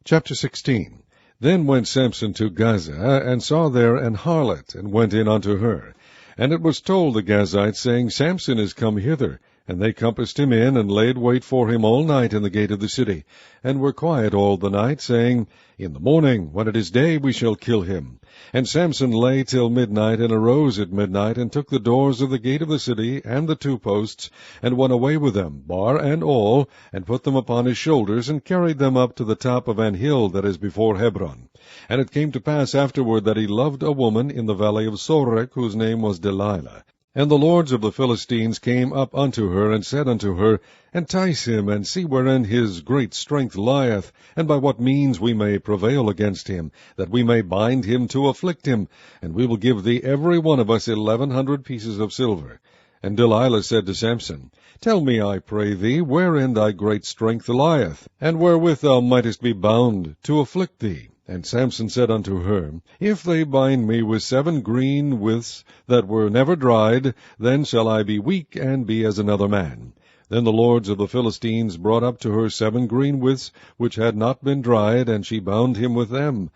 Chapter 16. Then went Samson to Gaza, and saw there an harlot, and went in unto her. And it was told the Gazites, saying, Samson is come hither. And they compassed him in, and laid wait for him all night in the gate of the city, and were quiet all the night, saying, In the morning, when it is day, we shall kill him. And Samson lay till midnight, and arose at midnight, and took the doors of the gate of the city, and the 2 posts, and went away with them, bar and all, and put them upon his shoulders, and carried them up to the top of an hill that is before Hebron. And it came to pass afterward that he loved a woman in the valley of Sorek, whose name was Delilah. And the lords of the Philistines came up unto her, and said unto her, Entice him, and see wherein his great strength lieth, and by what means we may prevail against him, that we may bind him to afflict him, and we will give thee every one of us 1,100 pieces of silver. And Delilah said to Samson, Tell me, I pray thee, wherein thy great strength lieth, and wherewith thou mightest be bound to afflict thee. And Samson said unto her, If they bind me with 7 green withs that were never dried, then shall I be weak, and be as another man. Then the lords of the Philistines brought up to her 7 green withs, which had not been dried, and she bound him with them.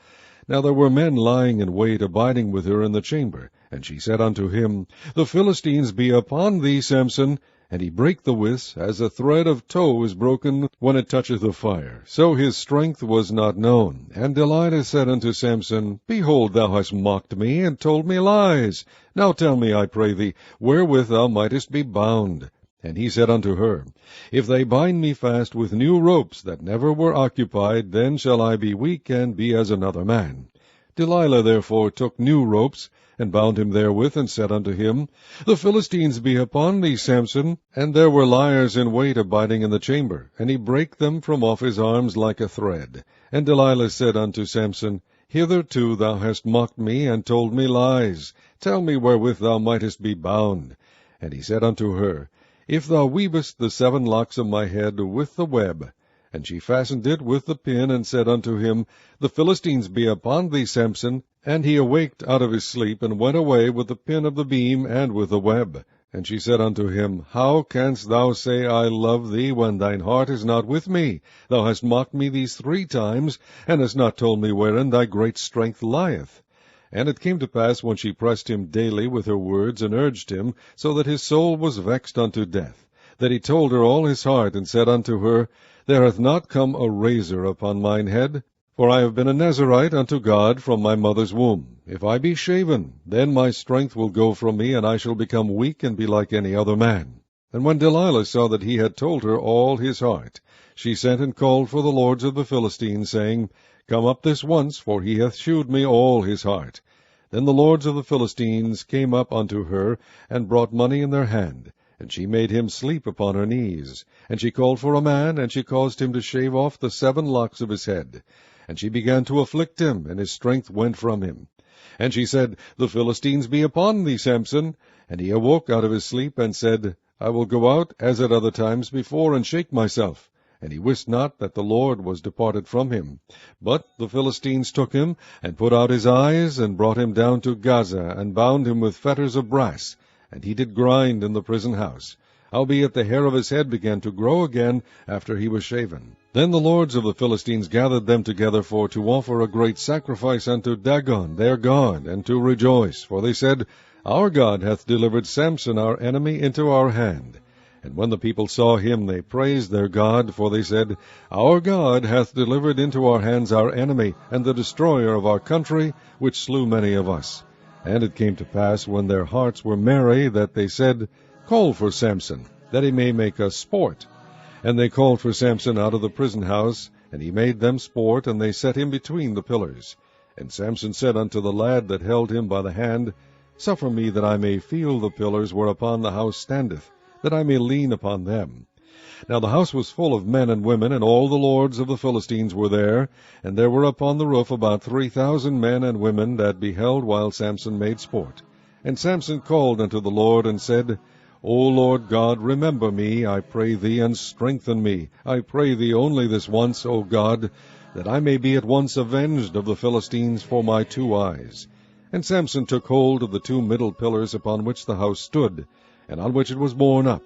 Now there were men lying in wait, abiding with her in the chamber. And she said unto him, The Philistines be upon thee, Samson. And he brake the withs, as a thread of tow is broken when it toucheth the fire. So his strength was not known. And Delilah said unto Samson, Behold, thou hast mocked me, and told me lies. Now tell me, I pray thee, wherewith thou mightest be bound. And he said unto her, If they bind me fast with new ropes that never were occupied, then shall I be weak, and be as another man. Delilah therefore took new ropes, and bound him therewith, and said unto him, The Philistines be upon thee, Samson. And there were liers in wait abiding in the chamber, and he brake them from off his arms like a thread. And Delilah said unto Samson, Hitherto thou hast mocked me, and told me lies. Tell me wherewith thou mightest be bound. And he said unto her, If thou weavest the 7 locks of my head with the web. And she fastened it with the pin, and said unto him, The Philistines be upon thee, Samson. And he awaked out of his sleep, and went away with the pin of the beam, and with the web. And she said unto him, How canst thou say, I love thee, when thine heart is not with me? Thou hast mocked me these 3 times, and hast not told me wherein thy great strength lieth. And it came to pass, when she pressed him daily with her words, and urged him, so that his soul was vexed unto death, that he told her all his heart, and said unto her, There hath not come a razor upon mine head, for I have been a Nazarite unto God from my mother's womb. If I be shaven, then my strength will go from me, and I shall become weak, and be like any other man. And when Delilah saw that he had told her all his heart, she sent and called for the lords of the Philistines, saying, Come up this once, for he hath shewed me all his heart. Then the lords of the Philistines came up unto her, and brought money in their hand. And she made him sleep upon her knees. And she called for a man, and she caused him to shave off the 7 locks of his head. And she began to afflict him, and his strength went from him. And she said, The Philistines be upon thee, Samson. And he awoke out of his sleep, and said, I will go out, as at other times before, and shake myself. And he wist not that the Lord was departed from him. But the Philistines took him, and put out his eyes, and brought him down to Gaza, and bound him with fetters of brass. And he did grind in the prison house. Howbeit the hair of his head began to grow again after he was shaven. Then the lords of the Philistines gathered them together for to offer a great sacrifice unto Dagon their god, and to rejoice. For they said, Our God hath delivered Samson our enemy into our hand. And when the people saw him, they praised their God, for they said, Our God hath delivered into our hands our enemy, and the destroyer of our country, which slew many of us. And it came to pass, when their hearts were merry, that they said, Call for Samson, that he may make us sport. And they called for Samson out of the prison house, and he made them sport, and they set him between the pillars. And Samson said unto the lad that held him by the hand, Suffer me that I may feel the pillars whereupon the house standeth, that I may lean upon them. Now the house was full of men and women, and all the lords of the Philistines were there, and there were upon the roof about 3,000 men and women that beheld while Samson made sport. And Samson called unto the Lord, and said, O Lord God, remember me, I pray thee, and strengthen me. I pray thee only this once, O God, that I may be at once avenged of the Philistines for my 2 eyes. And Samson took hold of the 2 middle pillars upon which the house stood, and on which it was borne up,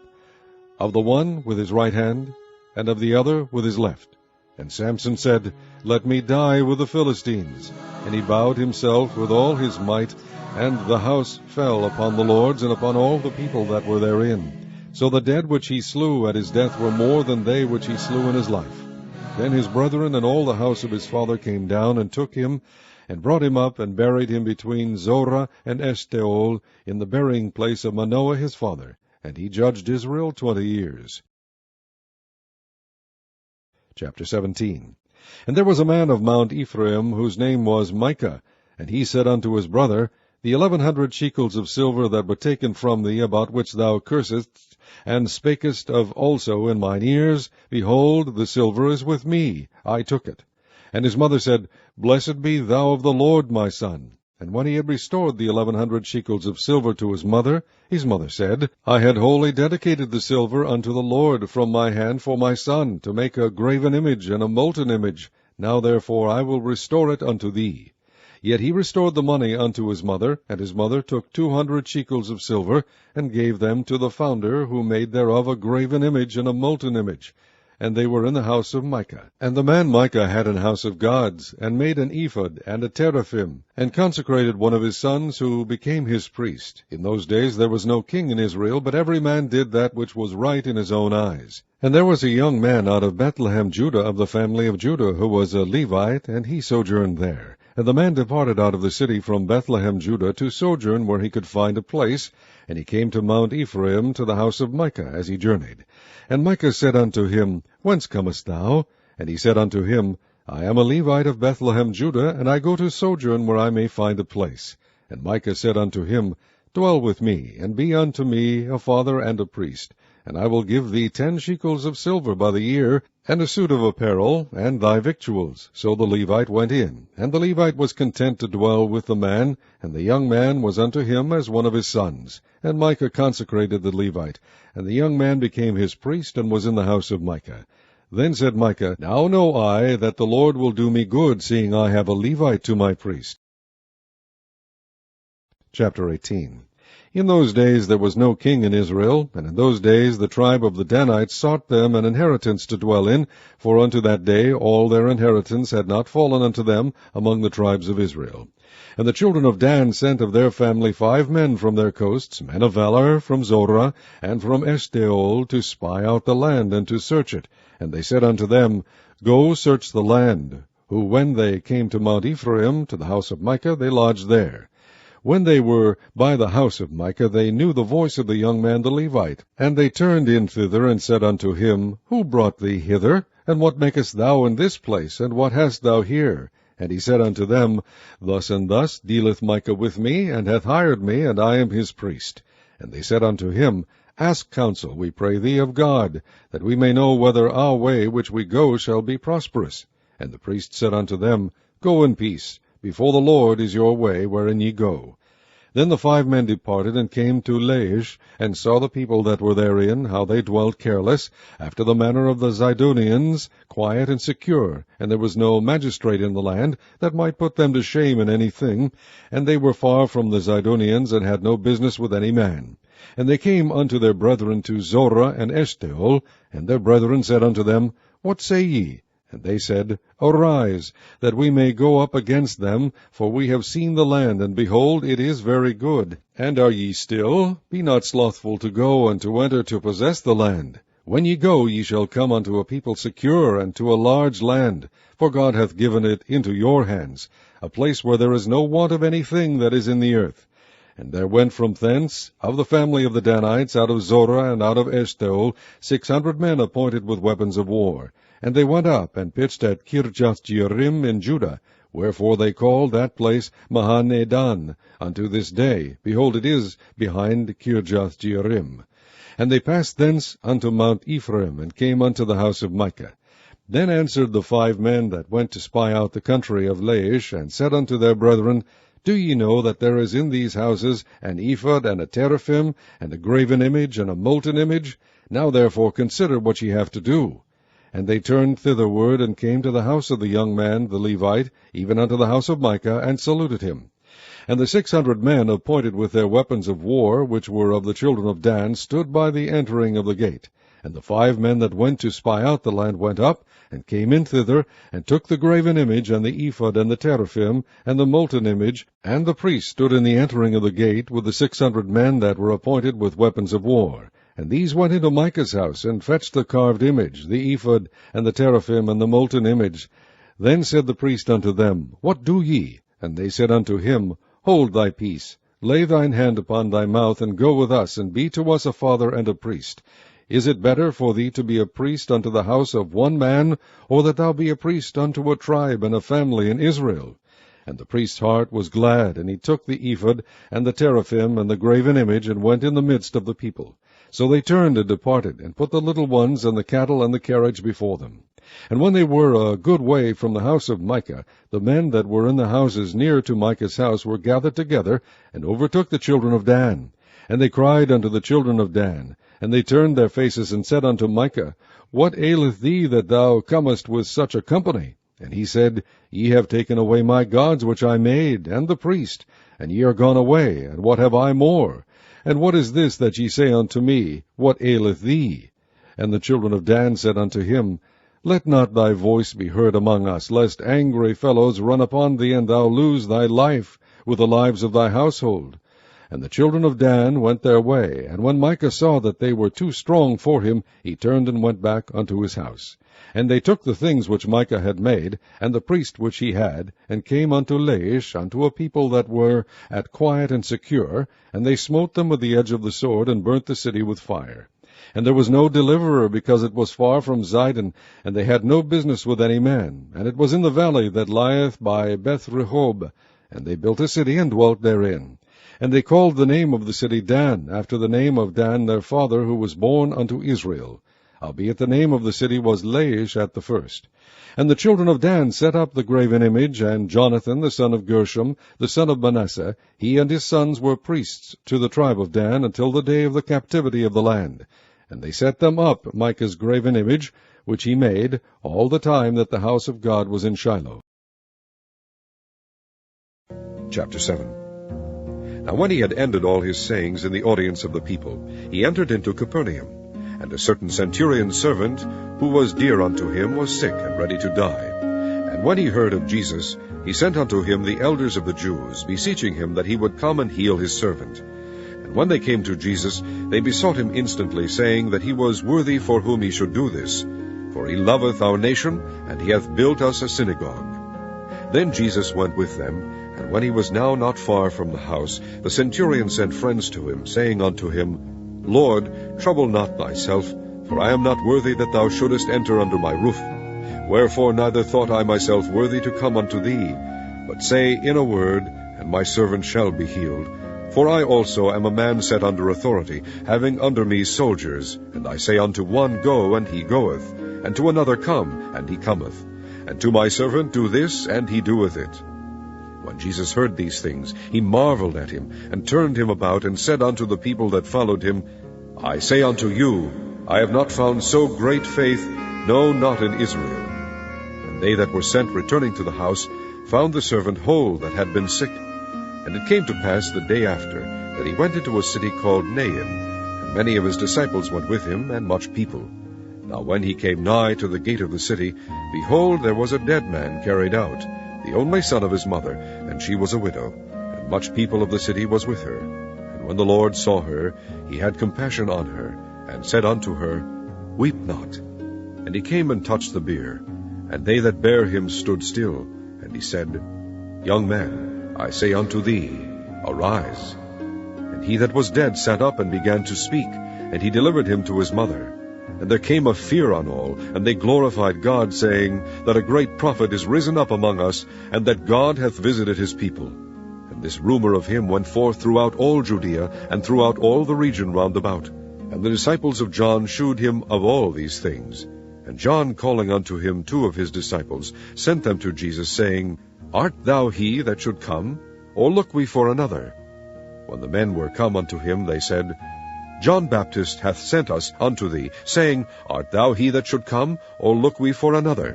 of the one with his right hand, and of the other with his left. And Samson said, Let me die with the Philistines. And he bowed himself with all his might, and the house fell upon the lords and upon all the people that were therein. So the dead which he slew at his death were more than they which he slew in his life. Then his brethren and all the house of his father came down and took him, and brought him up, and buried him between Zorah and Eshtaol, in the burying place of Manoah his father. And he judged Israel 20 years. Chapter 17. And there was a man of Mount Ephraim, whose name was Micah. And he said unto his brother, The 1100 shekels of silver that were taken from thee, about which thou cursedst, and spakest of also in mine ears, behold, the silver is with me, I took it. And his mother said, Blessed be thou of the Lord, my son. And when he had restored the 1100 shekels of silver to his mother said, I had wholly dedicated the silver unto the Lord from my hand for my son, to make a graven image and a molten image. Now therefore I will restore it unto thee. Yet he restored the money unto his mother, and his mother took 200 shekels of silver, and gave them to the founder, who made thereof a graven image and a molten image. And they were in the house of Micah. And the man Micah had an house of gods, and made an ephod and a teraphim, and consecrated one of his sons, who became his priest. In those days there was no king in Israel, but every man did that which was right in his own eyes. And there was a young man out of Bethlehem, Judah, of the family of Judah, who was a Levite, and he sojourned there. And the man departed out of the city from Bethlehem, Judah, to sojourn where he could find a place. And he came to Mount Ephraim, to the house of Micah, as he journeyed. And Micah said unto him, Whence comest thou? And he said unto him, I am a Levite of Bethlehem, Judah, and I go to sojourn where I may find a place. And Micah said unto him, Dwell with me, and be unto me a father and a priest. And I will give thee 10 shekels of silver by the year, and a suit of apparel, and thy victuals. So the Levite went in, and the Levite was content to dwell with the man, and the young man was unto him as one of his sons. And Micah consecrated the Levite, and the young man became his priest, and was in the house of Micah. Then said Micah, Now know I that the Lord will do me good, seeing I have a Levite to my priest. Chapter 18. In those days there was no king in Israel, and in those days the tribe of the Danites sought them an inheritance to dwell in, for unto that day all their inheritance had not fallen unto them among the tribes of Israel. And the children of Dan sent of their family 5 men from their coasts, men of valor, from Zorah, and from Eshtaol, to spy out the land, and to search it. And they said unto them, Go search the land. Who, when they came to Mount Ephraim, to the house of Micah, they lodged there. When they were by the house of Micah, they knew the voice of the young man the Levite. And they turned in thither, and said unto him, Who brought thee hither? And what makest thou in this place? And what hast thou here? And he said unto them, Thus and thus dealeth Micah with me, and hath hired me, and I am his priest. And they said unto him, Ask counsel, we pray thee, of God, that we may know whether our way which we go shall be prosperous. And the priest said unto them, Go in peace. Before the Lord is your way wherein ye go. Then the 5 men departed, and came to Laish, and saw the people that were therein, how they dwelt careless, after the manner of the Zidonians, quiet and secure, and there was no magistrate in the land that might put them to shame in any thing, and they were far from the Zidonians, and had no business with any man. And they came unto their brethren to Zorah and Eshtaol, and their brethren said unto them, What say ye? And they said, Arise, that we may go up against them, for we have seen the land, and behold, it is very good. And are ye still? Be not slothful to go, and to enter to possess the land. When ye go, ye shall come unto a people secure, and to a large land, for God hath given it into your hands, a place where there is no want of anything that is in the earth. And there went from thence, of the family of the Danites, out of Zorah and out of Eshtaol, 600 men appointed with weapons of war. And they went up, and pitched at Kirjath-jearim in Judah, wherefore they called that place Mahanedan, unto this day. Behold, it is behind Kirjath-jearim. And they passed thence unto Mount Ephraim, and came unto the house of Micah. Then answered the 5 men that went to spy out the country of Laish, and said unto their brethren, Do ye know that there is in these houses an ephod and a teraphim, and a graven image and a molten image? Now therefore consider what ye have to do. And they turned thitherward, and came to the house of the young man the Levite, even unto the house of Micah, and saluted him. And the 600 men appointed with their weapons of war, which were of the children of Dan, stood by the entering of the gate. And the 5 men that went to spy out the land went up, and came in thither, and took the graven image, and the ephod, and the teraphim, and the molten image, and the priest stood in the entering of the gate, with the 600 men that were appointed with weapons of war. And these went into Micah's house, and fetched the carved image, the ephod, and the teraphim, and the molten image. Then said the priest unto them, What do ye? And they said unto him, Hold thy peace, lay thine hand upon thy mouth, and go with us, and be to us a father and a priest. Is it better for thee to be a priest unto the house of one man, or that thou be a priest unto a tribe and a family in Israel? And the priest's heart was glad, and he took the ephod, and the teraphim, and the graven image, and went in the midst of the people. So they turned and departed, and put the little ones, and the cattle, and the carriage before them. And when they were a good way from the house of Micah, the men that were in the houses near to Micah's house were gathered together, and overtook the children of Dan. And they cried unto the children of Dan, and they turned their faces, and said unto Micah, What aileth thee that thou comest with such a company? And he said, Ye have taken away my gods which I made, and the priest, and ye are gone away, and what have I more? And what is this that ye say unto me, What aileth thee? And the children of Dan said unto him, Let not thy voice be heard among us, lest angry fellows run upon thee, and thou lose thy life with the lives of thy household. And the children of Dan went their way, and when Micah saw that they were too strong for him, he turned and went back unto his house. And they took the things which Micah had made, and the priest which he had, and came unto Laish, unto a people that were at quiet and secure, and they smote them with the edge of the sword, and burnt the city with fire. And there was no deliverer, because it was far from Zidon, and they had no business with any man. And it was in the valley that lieth by Beth-rehob. And they built a city, and dwelt therein. And they called the name of the city Dan, after the name of Dan their father, who was born unto Israel. Howbeit the name of the city was Laish at the first. And the children of Dan set up the graven image, and Jonathan the son of Gershom, the son of Manasseh, he and his sons were priests to the tribe of Dan, until the day of the captivity of the land. And they set them up, Micah's graven image, which he made, all the time that the house of God was in Shiloh. Chapter 7. Now when he had ended all his sayings in the audience of the people, he entered into Capernaum. And a certain centurion's servant, who was dear unto him, was sick and ready to die. And when he heard of Jesus, he sent unto him the elders of the Jews, beseeching him that he would come and heal his servant. And when they came to Jesus, they besought him instantly, saying that he was worthy for whom he should do this. For he loveth our nation, and he hath built us a synagogue. Then Jesus went with them, and when he was now not far from the house, the centurion sent friends to him, saying unto him, Lord, trouble not thyself, for I am not worthy that thou shouldest enter under my roof. Wherefore neither thought I myself worthy to come unto thee, but say in a word, and my servant shall be healed. For I also am a man set under authority, having under me soldiers. And I say unto one, Go, and he goeth, and to another, Come, and he cometh, and to my servant, Do this, and he doeth it. When Jesus heard these things, he marveled at him, and turned him about, and said unto the people that followed him, I say unto you, I have not found so great faith, no, not in Israel. And they that were sent, returning to the house, found the servant whole that had been sick. And it came to pass the day after, that he went into a city called Nain, and many of his disciples went with him, and much people. Now when he came nigh to the gate of the city, behold, there was a dead man carried out, the only son of his mother, and she was a widow, and much people of the city was with her. And when the Lord saw her, he had compassion on her, and said unto her, Weep not. And he came and touched the bier, and they that bare him stood still. And he said, Young man, I say unto thee, arise. And he that was dead sat up and began to speak, and he delivered him to his mother. And there came a fear on all, and they glorified God, saying, that a great prophet is risen up among us, and that God hath visited his people. And this rumor of him went forth throughout all Judea, and throughout all the region round about. And the disciples of John shewed him of all these things. And John, calling unto him 2 of his disciples, sent them to Jesus, saying, Art thou he that should come, or look we for another? When the men were come unto him, they said, John Baptist hath sent us unto thee, saying, Art thou he that should come, or look we for another?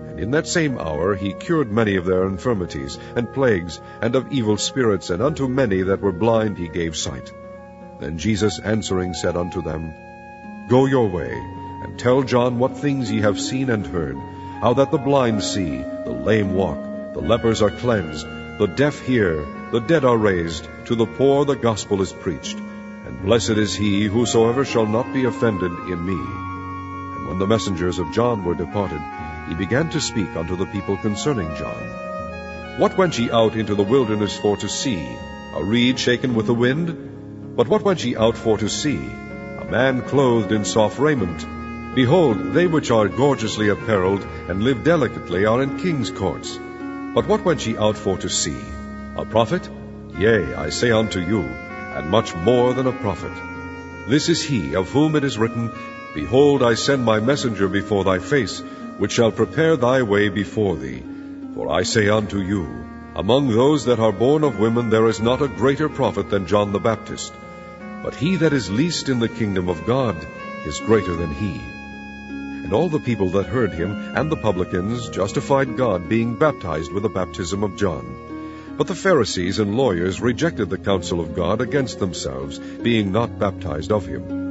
And in that same hour he cured many of their infirmities, and plagues, and of evil spirits, and unto many that were blind he gave sight. Then Jesus answering said unto them, Go your way, and tell John what things ye have seen and heard, how that the blind see, the lame walk, the lepers are cleansed, the deaf hear, the dead are raised, to the poor the gospel is preached. And blessed is he whosoever shall not be offended in me. And when the messengers of John were departed, he began to speak unto the people concerning John. What went ye out into the wilderness for to see? A reed shaken with the wind? But what went ye out for to see? A man clothed in soft raiment? Behold, they which are gorgeously apparelled, and live delicately, are in king's courts. But what went ye out for to see? A prophet? Yea, I say unto you, and much more than a prophet. This is he of whom it is written, Behold, I send my messenger before thy face, which shall prepare thy way before thee. For I say unto you, among those that are born of women there is not a greater prophet than John the Baptist. But he that is least in the kingdom of God is greater than he. And all the people that heard him and the publicans justified God, being baptized with the baptism of John. But the Pharisees and lawyers rejected the counsel of God against themselves, being not baptized of him.